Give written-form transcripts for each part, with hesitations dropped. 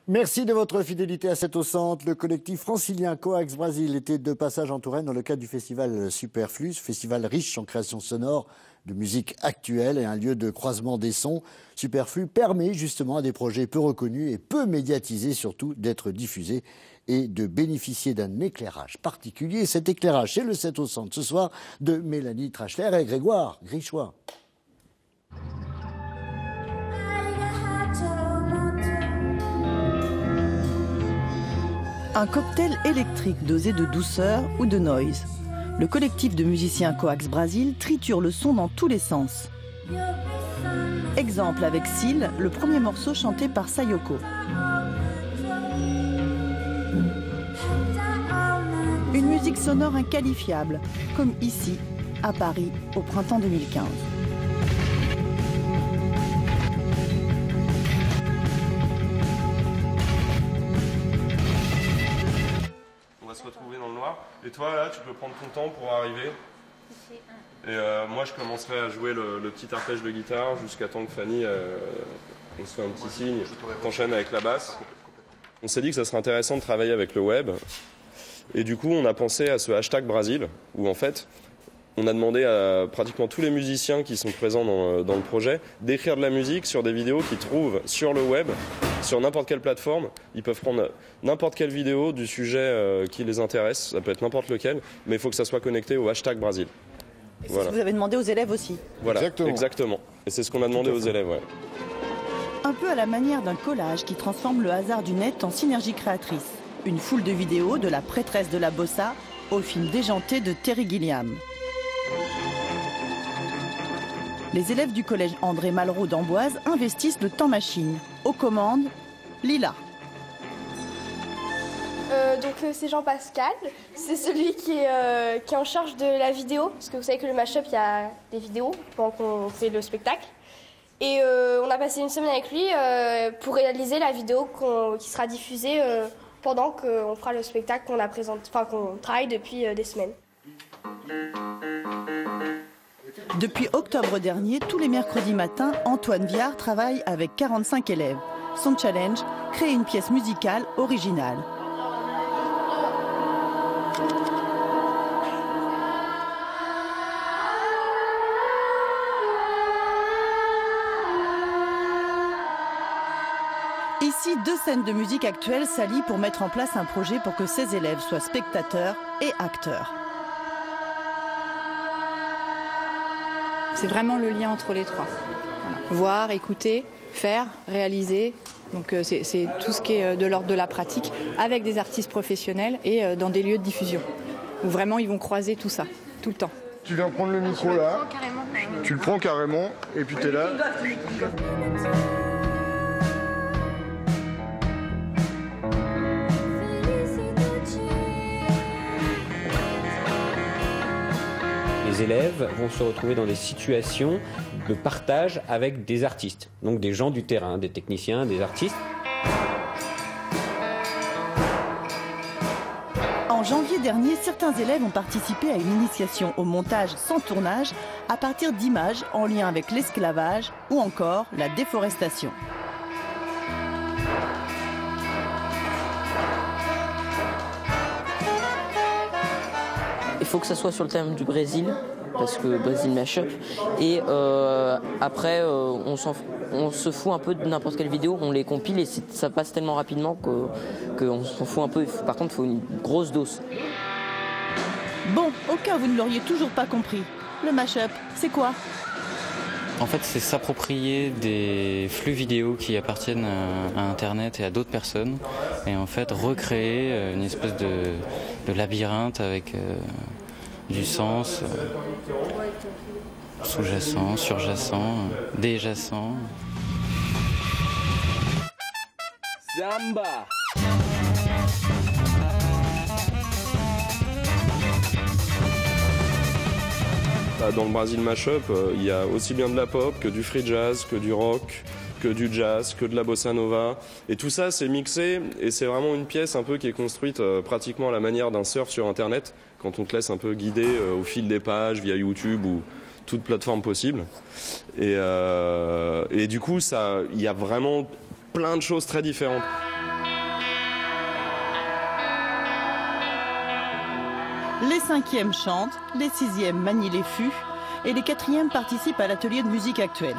Merci de votre fidélité à cette au centre. Le collectif francilien Coax Brasil était de passage en Touraine dans le cadre du festival Superflux, festival riche en créations sonores, de musique actuelle et un lieu de croisement des sons. Superflux permet justement à des projets peu reconnus et peu médiatisés surtout d'être diffusés et de bénéficier d'un éclairage particulier. Cet éclairage, c'est le 7 au centre ce soir de Mélanie Trachler et Grégoire Grichois. Un cocktail électrique dosé de douceur ou de noise. Le collectif de musiciens Coax Brasil triture le son dans tous les sens. Exemple avec Seal, le premier morceau chanté par Sayoko. Une musique sonore inqualifiable, comme ici, à Paris, au printemps 2015. Retrouver dans le noir. Et toi, là, tu peux prendre ton temps pour arriver. Et moi, je commencerai à jouer le petit arpège de guitare jusqu'à temps que Fanny, on se fait un petit signe, t'enchaînes avec la basse. On s'est dit que ça serait intéressant de travailler avec le web. Et du coup, on a pensé à ce hashtag Brasil, où en fait, on a demandé à pratiquement tous les musiciens qui sont présents dans le projet d'écrire de la musique sur des vidéos qu'ils trouvent sur le web, sur n'importe quelle plateforme. Ils peuvent prendre n'importe quelle vidéo du sujet qui les intéresse, ça peut être n'importe lequel, mais il faut que ça soit connecté au hashtag Brasil. Et c'est ce que vous avez demandé aux élèves aussi. Voilà, exactement. Et c'est ce qu'on a demandé aux élèves, ouais. Un peu à la manière d'un collage qui transforme le hasard du net en synergie créatrice. Une foule de vidéos de la prêtresse de la bossa au film déjanté de Terry Gilliam. Les élèves du collège André Malraux d'Amboise investissent le temps machine. Aux commandes, Lila. Donc c'est Jean-Pascal, c'est celui qui est en charge de la vidéo, parce que vous savez que le mashup, il y a des vidéos pendant qu'on fait le spectacle. Et on a passé une semaine avec lui pour réaliser la vidéo qui sera diffusée pendant qu'on fera le spectacle qu'on travaille depuis des semaines. Depuis octobre dernier, tous les mercredis matins, Antoine Viard travaille avec 45 élèves. Son challenge, créer une pièce musicale originale. Ici, 2 scènes de musique actuelle s'allient pour mettre en place un projet pour que ces élèves soient spectateurs et acteurs. C'est vraiment le lien entre les trois. Voilà. Voir, écouter, faire, réaliser. Donc c'est tout ce qui est de l'ordre de la pratique avec des artistes professionnels et dans des lieux de diffusion. Où vraiment ils vont croiser tout ça, tout le temps. Tu viens prendre le micro là, tu le prends carrément et puis tu es là. Les élèves vont se retrouver dans des situations de partage avec des artistes, donc des gens du terrain, des techniciens, des artistes. En janvier dernier, certains élèves ont participé à une initiation au montage sans tournage à partir d'images en lien avec l'esclavage ou encore la déforestation. Il faut que ça soit sur le thème du Brésil, parce que Brésil mashup. Et après, on se fout un peu de n'importe quelle vidéo, on les compile et ça passe tellement rapidement qu'on s'en fout un peu. Par contre, il faut une grosse dose. Bon, au cas où vous ne l'auriez toujours pas compris, le mashup, c'est quoi ? En fait, c'est s'approprier des flux vidéo qui appartiennent à Internet et à d'autres personnes, et en fait recréer une espèce de labyrinthe avec du sens sous-jacent, surjacent, déjacent. Samba. Dans le Brasil Mashup, il y a aussi bien de la pop que du free jazz, que du rock, que du jazz, que de la bossa nova. Et tout ça, c'est mixé et c'est vraiment une pièce un peu qui est construite pratiquement à la manière d'un surf sur Internet, quand on te laisse un peu guider au fil des pages via YouTube ou toute plateforme possible. Et du coup, il y a vraiment plein de choses très différentes. Les 5e chantent, les 6e manient les fûts et les 4e participent à l'atelier de musique actuelle.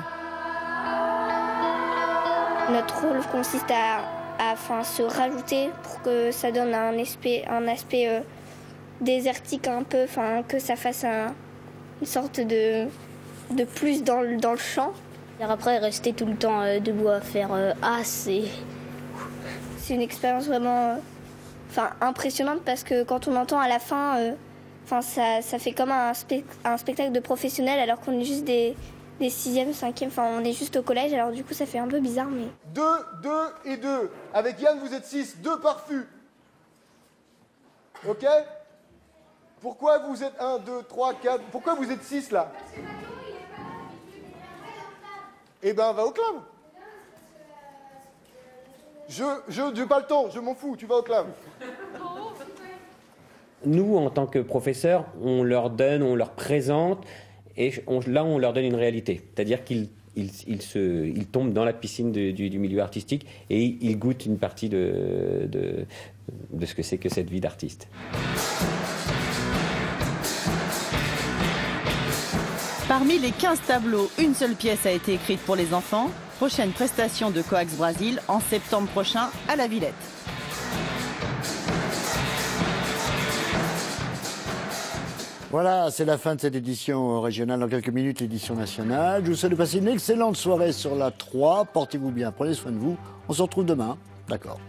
Notre rôle consiste à se rajouter pour que ça donne un aspect désertique un peu, que ça fasse une sorte de plus dans le chant. Et après, rester tout le temps debout à faire c'est une expérience vraiment impressionnante parce que quand on entend à la fin, ça fait comme un spectacle de professionnels alors qu'on est juste des 6e, 5e, on est juste au collège, alors du coup ça fait un peu bizarre. Mais 2, 2 et 2. Avec Yann, vous êtes 6, 2 par fût. Ok? Pourquoi vous êtes 1, 2, 3, 4? Pourquoi vous êtes 6 là? Eh ben, va au club. Je pas le temps, je m'en fous, tu vas au club. Nous, en tant que professeurs, on leur présente, et là, on leur donne une réalité. C'est-à-dire qu'ils tombent dans la piscine du milieu artistique et ils goûtent une partie de ce que c'est que cette vie d'artiste. Parmi les 15 tableaux, une seule pièce a été écrite pour les enfants. Prochaine prestation de Coax Brazil en septembre prochain à la Villette. Voilà, c'est la fin de cette édition régionale. Dans quelques minutes, l'édition nationale. Je vous souhaite de passer une excellente soirée sur la 3. Portez-vous bien, prenez soin de vous. On se retrouve demain. D'accord.